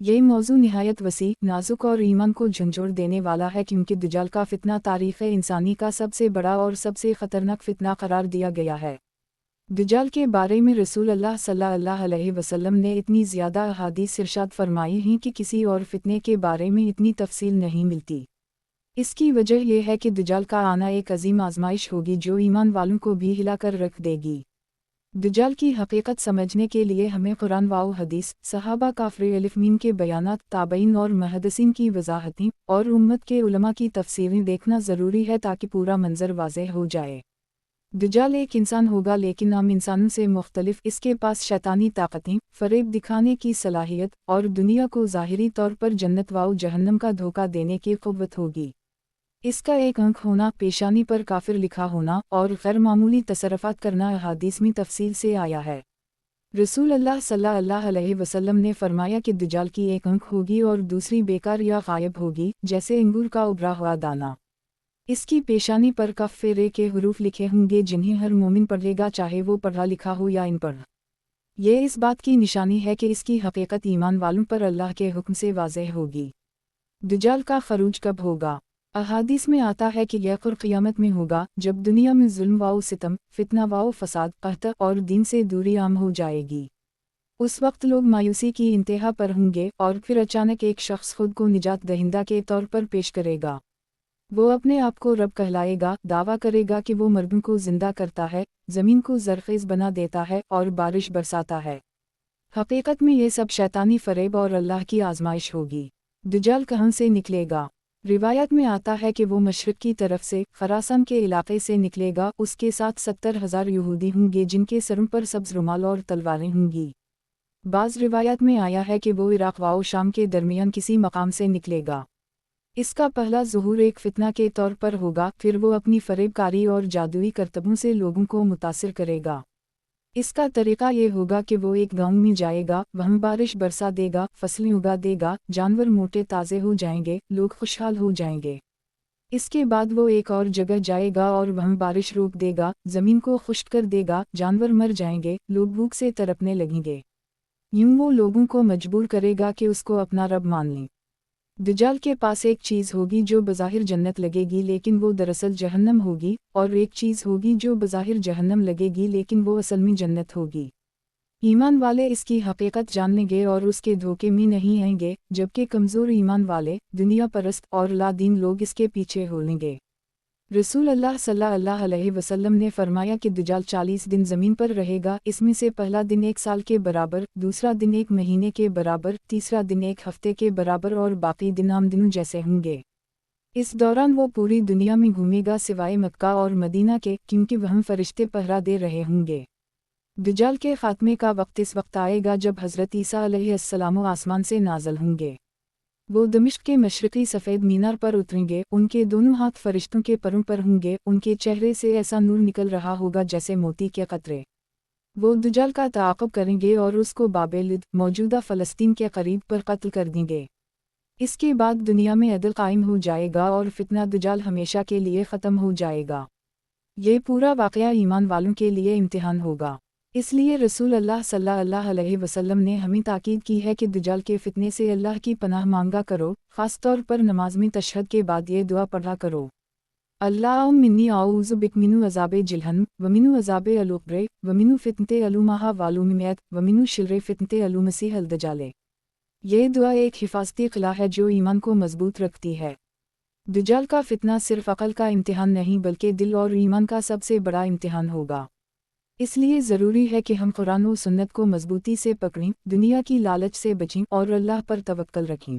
ये मौजू निहायत वसी, नाजुक और ईमान को झंझोड़ देने वाला है क्योंकि दज्जाल का फितना तारीख़ इंसानी का सबसे बड़ा और सबसे ख़तरनाक फितना करार दिया गया है। दज्जाल के बारे में रसूल अल्लाह सल्लल्लाहु अलैहि वसल्लम ने इतनी ज़्यादा अहादीस इरशाद फरमाई हैं कि किसी और फितने के बारे में इतनी तफसील नहीं मिलती। इसकी वजह यह है कि दज्जाल का आना एक अजीम आजमाइश होगी जो ईमान वालों को भी हिलाकर रख देगी। दज्जाल की हकीकत समझने के लिए हमें कुरान व हदीस, सहाबा काफ़िर अलिफ़मीन के बयानात, ताबईन और मुहद्दिसीन की वज़ाहतें और उम्मत के उलमा की तफसीरें देखना ज़रूरी है ताकि पूरा मंज़र वाज़ेह हो जाए। दज्जाल एक इंसान होगा लेकिन आम इंसानों से मुख्तलिफ। इसके पास शैतानी ताकतें, फ़रेब दिखाने की सलाहियत और दुनिया को ज़ाहिरी तौर पर जन्नत व जहन्नम का धोखा देने की क़ुव्वत होगी। इसका एक अंक होना, पेशानी पर काफिर लिखा होना और गैर मामूली तसर्रुफ़ात करना अहादीस में तफसील से आया है। रसूल अल्लाह सल्लल्लाहु अलैहि वसल्लम ने फरमाया कि दज्जाल की एक आंख होगी और दूसरी बेकार या गायब होगी, जैसे अंगूर का उभरा हुआ दाना। इसकी पेशानी पर कफ़ के हरूफ लिखे होंगे जिन्हें हर मोमिन पढ़ेगा, चाहे वो पढ़ा लिखा हो या अनपढ़। ये इस बात की निशानी है कि इसकी हकीकत ईमान वालों पर अल्लाह के हुक्म से वाज़ेह होगी। दज्जाल का खरूज कब होगा? अहादीस में आता है कि यह क़यामत में होगा, जब दुनिया में जुल्म व सितम, फितना व फसाद, कहत और दीन से दूरी आम हो जाएगी। उस वक्त लोग मायूसी की इंतहा पर होंगे और फिर अचानक एक शख्स खुद को निजात दहिंदा के तौर पर पेश करेगा। वो अपने आप को रब कहलाएगा, दावा करेगा कि वो मर्दों को जिंदा करता है, ज़मीन को ज़रख़ेज़ बना देता है और बारिश बरसाता है। हकीकत में ये सब शैतानी फ़रेब और अल्लाह की आजमाइश होगी। दज्जाल कहाँ से निकलेगा? रिवायत में आता है कि वो मशरिक़ की तरफ से, खरासन के इलाके से निकलेगा। उसके साथ 70,000 यहूदी होंगे जिनके सरों पर सब्ज़ रुमाल और तलवारें होंगी। बाज़ रिवायत में आया है कि वो इराक़ व शाम के दरमियान किसी मकाम से निकलेगा। इसका पहला ज़ुहूर एक फ़ितना के तौर पर होगा, फिर वो अपनी फ़रेबकारी और जादुई करतबों से लोगों को मुतासिर करेगा। इसका तरीक़ा ये होगा कि वो एक गांव में जाएगा, वहाँ बारिश बरसा देगा, फसलें उगा देगा, जानवर मोटे ताज़े हो जाएंगे, लोग खुशहाल हो जाएंगे। इसके बाद वो एक और जगह जाएगा और वहाँ बारिश रोक देगा, ज़मीन को खुश्क कर देगा, जानवर मर जाएंगे, लोग भूख से तड़पने लगेंगे। यूँ वो लोगों को मजबूर करेगा कि उसको अपना रब मान लें। दज्जाल के पास एक चीज़ होगी जो बज़ाहिर जन्नत लगेगी लेकिन वो दरअसल जहन्नम होगी, और एक चीज़ होगी जो बज़ाहिर जहन्नम लगेगी लेकिन वो असल में जन्नत होगी। ईमान वाले इसकी हकीकत जान लेंगे और उसके धोखे में नहीं आएंगे, जबकि कमज़ोर ईमान वाले, दुनिया परस्त और लादीन लोग इसके पीछे हो लेंगे। रसूल अल्लाह सल्लल्लाहु अलैहि वसल्लम ने फरमाया कि दज्जाल 40 दिन ज़मीन पर रहेगा। इसमें से पहला दिन 1 साल के बराबर, दूसरा दिन 1 महीने के बराबर, तीसरा दिन 1 हफ्ते के बराबर और बाकी दिन आम दिनों जैसे होंगे। इस दौरान वो पूरी दुनिया में घूमेगा सिवाय मक्का और मदीना के, क्योंकि वहाँ फरिश्ते पहरा दे रहे होंगे। दज्जाल के ख़ात्मे का वक्त इस वक्त आएगा जब हज़रत ईसा अलैहिस्सलाम आसमान से नाज़िल होंगे। वो दमिश्क के मशरक़ी सफ़ेद मीनार पर उतरेंगे, उनके दोनों हाथ फरिश्तों के परों पर होंगे, उनके चेहरे से ऐसा नूर निकल रहा होगा जैसे मोती के कतरे। वो दज्जाल का ताक़ुब करेंगे और उसको बाबेलिद, मौजूदा फ़लस्तीन के करीब पर कत्ल कर देंगे। इसके बाद दुनिया में अदल कायम हो जाएगा और फितना दज्जाल हमेशा के लिए ख़त्म हो जाएगा। ये पूरा वाक़या ईमान वालों के लिए इम्तिहान होगा। इसलिए रसूल अल्लाह सल्लल्लाहु अलैहि वसल्लम ने हमें ताकीद की है कि दज्जाल के फितने से अल्लाह की पनाह मांगा करो, ख़ास तौर पर नमाज में तशहद के बाद ये दुआ पढ़ा करो। अल्लाहुम्मा इन्नी औज़ु बिक मिनु अज़ाबे जिल्हन्नम व मिनु अज़ाबे अल-क़ब्र व मिनु फ़ितनते अलुमाहा वालुमियत व मिनु शिर्रे फ़ितनते अलुमसीह दज्जाल। ये दुआ एक हिफाज़ती क़िला है जो ईमान को मजबूत रखती है। दज्जाल का फितना सिर्फ़ अक़ल का इम्तिहान नहीं बल्कि दिल और ईमान का सबसे बड़ा इम्तिहान होगा। इसलिए ज़रूरी है कि हम कुरान और सुन्नत को मजबूती से पकड़ें, दुनिया की लालच से बचें और अल्लाह पर तवक्कल रखें।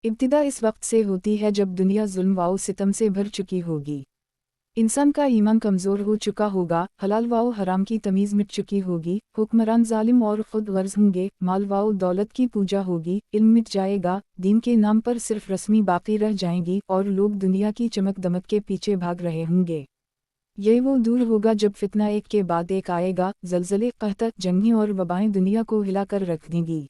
इब्तिदा इस वक्त से होती है जब दुनिया जुल्म व सितम से भर चुकी होगी। इंसान का ईमान कमज़ोर हो चुका होगा, हलाल व हराम की तमीज़ मिट चुकी होगी, हुक्मरान जालिम और खुद गर्ज़ होंगे, माल व दौलत की पूजा होगी, इल्म मिट जाएगा, दीन के नाम पर सिर्फ रस्मी बाकी रह जाएंगी और लोग दुनिया की चमक दमक के पीछे भाग रहे होंगे। ये वो दूर होगा जब फितना एक के बाद एक आएगा, ज़लज़ले, कहत, जंगें और वबाएं दुनिया को हिलाकर रख देंगी।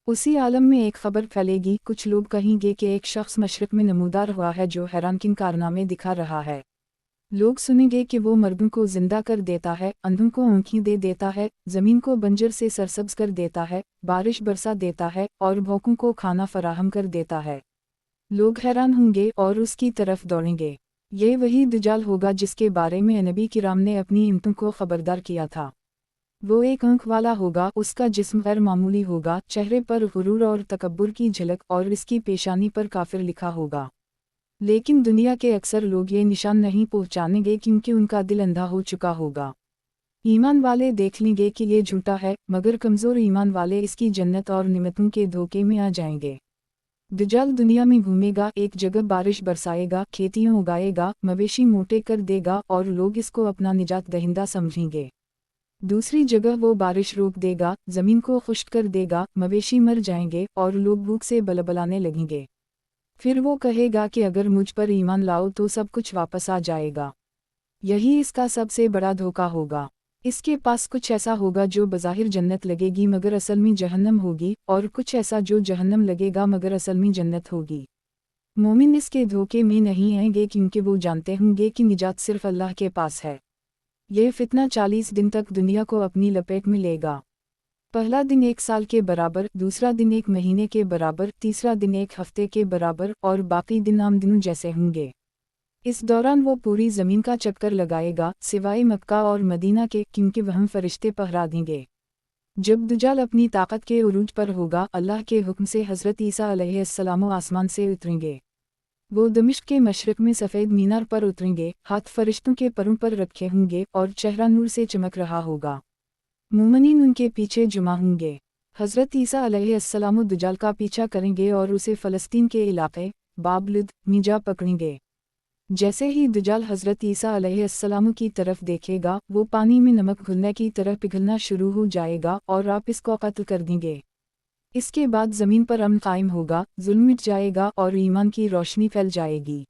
उसी आलम में एक खबर फैलेगी, कुछ लोग कहेंगे कि एक शख्स मशरिक़ में नमूदार हुआ है जो हैरानकुन कारनामे दिखा रहा है। लोग सुनेंगे कि वो मर्दों को जिंदा कर देता है, अंधों को आँखें दे देता है, जमीन को बंजर से सरसब्ज कर देता है, बारिश बरसा देता है और भूखों को खाना फराहम कर देता है। लोग हैरान होंगे और उसकी तरफ दौड़ेंगे। ये वही दज्जाल होगा जिसके बारे में नबी किराम ने अपनी उम्मतों को खबरदार किया था। वो एक आंख वाला होगा, उसका जिस्म गैर मामूली होगा, चेहरे पर गुरूर और तकब्बुर की झलक और इसकी पेशानी पर काफिर लिखा होगा। लेकिन दुनिया के अक्सर लोग ये निशान नहीं पहचानेंगे क्योंकि उनका दिल अंधा हो चुका होगा। ईमान वाले देख लेंगे कि ये झूठा है, मगर कमज़ोर ईमान वाले इसकी जन्नत और निमतों के धोखे में आ जाएंगे। दज्जाल दुनिया में घूमेगा, एक जगह बारिश बरसाएगा, खेतियाँ उगाएगा, मवेशी मोटे कर देगा और लोग इसको अपना निजात दहिंदा समझेंगे। दूसरी जगह वो बारिश रोक देगा, ज़मीन को खुश्क कर देगा, मवेशी मर जाएंगे और लोग भूख से बलबलाने लगेंगे। फिर वो कहेगा कि अगर मुझ पर ईमान लाओ तो सब कुछ वापस आ जाएगा। यही इसका सबसे बड़ा धोखा होगा। इसके पास कुछ ऐसा होगा जो बज़ाहिर जन्नत लगेगी मगर असल में जहन्नम होगी, और कुछ ऐसा जो जहन्नम लगेगा मगर असल में जन्नत होगी। मोमिन इसके धोखे में नहीं आएंगे क्योंकि वो जानते होंगे कि निजात सिर्फ अल्लाह के पास है। ये फितना 40 दिन तक दुनिया को अपनी लपेट में लेगा। पहला दिन 1 साल के बराबर, दूसरा दिन 1 महीने के बराबर, तीसरा दिन 1 हफ्ते के बराबर और बाकी दिन आम दिनों जैसे होंगे। इस दौरान वो पूरी ज़मीन का चक्कर लगाएगा सिवाय मक्का और मदीना के, क्योंकि वहाँ फरिश्ते पहरा देंगे। जब दज्जाल अपनी ताकत के उरूज पर होगा, अल्लाह के हुक्म से हज़रत ईसा अलैहिस्सलाम आसमान से उतरेंगे। वो दमिश्क के मशरिक़ में सफ़ेद मीनार पर उतरेंगे, हाथ फरिश्तों के परों पर रखे होंगे और चेहरा नूर से चमक रहा होगा। मोमिनीन उनके पीछे जुमा होंगे। हज़रत ईसा अलैहिस्सलाम दज्जाल का पीछा करेंगे और उसे फ़लस्तीन के इलाक़े बाबलद में जा पकड़ेंगे। जैसे ही दज्जाल हज़रत ईसा अलैहिस्सलाम की तरफ देखेगा, वो पानी में नमक घुलने की तरह पिघलना शुरू हो जाएगा और आप इसको कत्ल कर देंगे। इसके बाद ज़मीन पर अमन कायम होगा, जुल्म मिट जाएगा और ईमान की रोशनी फैल जाएगी।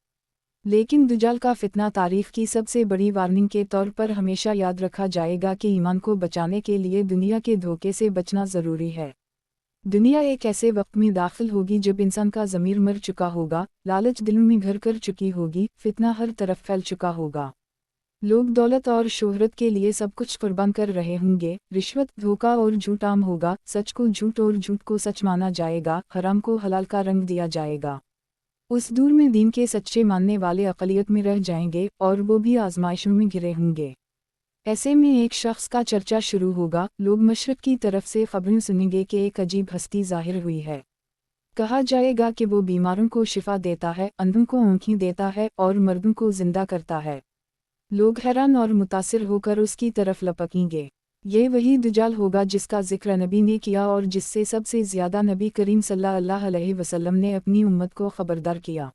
लेकिन दज्जाल का फितना तारीख़ की सबसे बड़ी वार्निंग के तौर पर हमेशा याद रखा जाएगा कि ईमान को बचाने के लिए दुनिया के धोखे से बचना ज़रूरी है। दुनिया एक ऐसे वक्त में दाखिल होगी जब इंसान का ज़मीर मर चुका होगा, लालच दिलों में घर कर चुकी होगी, फितना हर तरफ फैल चुका होगा। लोग दौलत और शोहरत के लिए सब कुछ कुर्बान कर रहे होंगे, रिश्वत, धोखा और झूठ आम होगा, सच को झूठ और झूठ को सच माना जाएगा, हराम को हलाल का रंग दिया जाएगा। उस दूर में दीन के सच्चे मानने वाले अक़लियत में रह जाएंगे और वो भी आजमाइशों में घिरे होंगे। ऐसे में एक शख्स का चर्चा शुरू होगा, लोग मशरक़ की तरफ से खबरें सुनेंगे कि एक अजीब हस्ती ज़ाहिर हुई है। कहा जाएगा कि वो बीमारों को शिफा देता है, अंधों को आँखें देता है और मर्दों को जिंदा करता है। लोग हैरान और मुतासिर होकर उसकी तरफ लपकेंगे। ये वही दज्जाल होगा जिसका जिक्र नबी ने किया और जिससे सबसे ज़्यादा नबी करीम सल्लल्लाहु अलैहि वसल्लम ने अपनी उम्मत को खबरदार किया।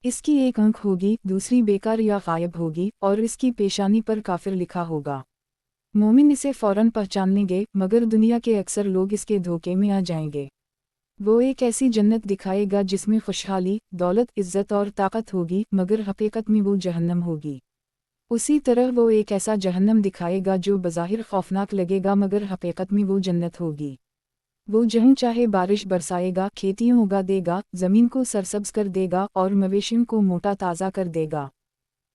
इसकी एक आँख होगी, दूसरी बेकार या गायब होगी और इसकी पेशानी पर काफिर लिखा होगा। मोमिन इसे फ़ौरन पहचान लेंगे, मगर दुनिया के अक्सर लोग इसके धोखे में आ जाएंगे। वो एक ऐसी जन्नत दिखाएगा जिसमें खुशहाली, दौलत, इज़्ज़त और ताकत होगी, मगर हकीकत में वो जहन्नम होगी। उसी तरह वो एक ऐसा जहन्नम दिखाएगा जो बज़ाहिर खौफनाक लगेगा मगर हकीकत में वो जन्नत होगी। वो जहाँ चाहे बारिश बरसाएगा, खेतियाँ उगा देगा, ज़मीन को सरसब्ज कर देगा और मवेशियों को मोटा ताज़ा कर देगा।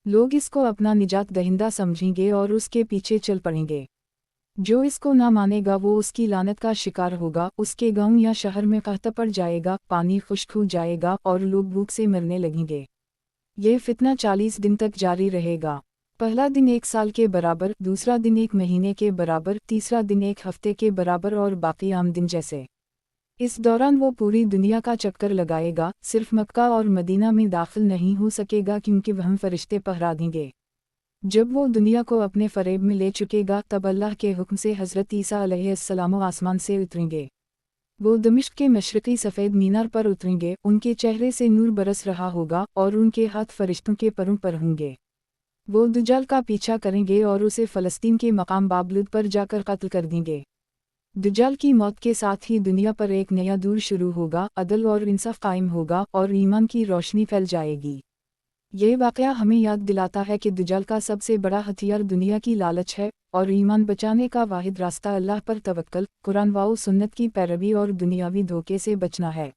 लोग इसको अपना निजात दहिंदा समझेंगे और उसके पीछे चल पड़ेंगे। जो इसको ना मानेगा वो उसकी लानत का शिकार होगा, उसके गांव या शहर में कहता पड़ जाएगा, पानी खुश्क हो जाएगा और लोग भूख से मरने लगेंगे। ये फितना 40 दिन तक जारी रहेगा। पहला दिन 1 साल के बराबर, दूसरा दिन 1 महीने के बराबर, तीसरा दिन 1 हफ्ते के बराबर और बाकी आम दिन जैसे। इस दौरान वो पूरी दुनिया का चक्कर लगाएगा, सिर्फ मक्का और मदीना में दाखिल नहीं हो सकेगा क्योंकि वहाँ फरिश्ते पहरा देंगे। जब वो दुनिया को अपने फरेब में ले चुकेगा तब अल्लाह के हुक्म से हज़रत ईसा अलैहिस्सलाम आसमान से उतरेंगे। वो दमिश्क के मशरक़ी सफ़ेद मीनार पर उतरेंगे, उनके चेहरे से नूर बरस रहा होगा और उनके हाथ फरिश्तों के परों पर होंगे। वो दज्जाल का पीछा करेंगे और उसे फ़लस्तीन के मकाम बाबलद पर जाकर कत्ल कर देंगे। दज्जाल की मौत के साथ ही दुनिया पर एक नया दौर शुरू होगा, अदल और इंसाफ कायम होगा और ईमान की रोशनी फैल जाएगी। ये वाक़या हमें याद दिलाता है कि दज्जाल का सबसे बड़ा हथियार दुनिया की लालच है और ईमान बचाने का वाहिद रास्ता अल्लाह पर तवक्कल, कुरान व सुन्नत की पैरवी और दुनियावी धोखे से बचना है।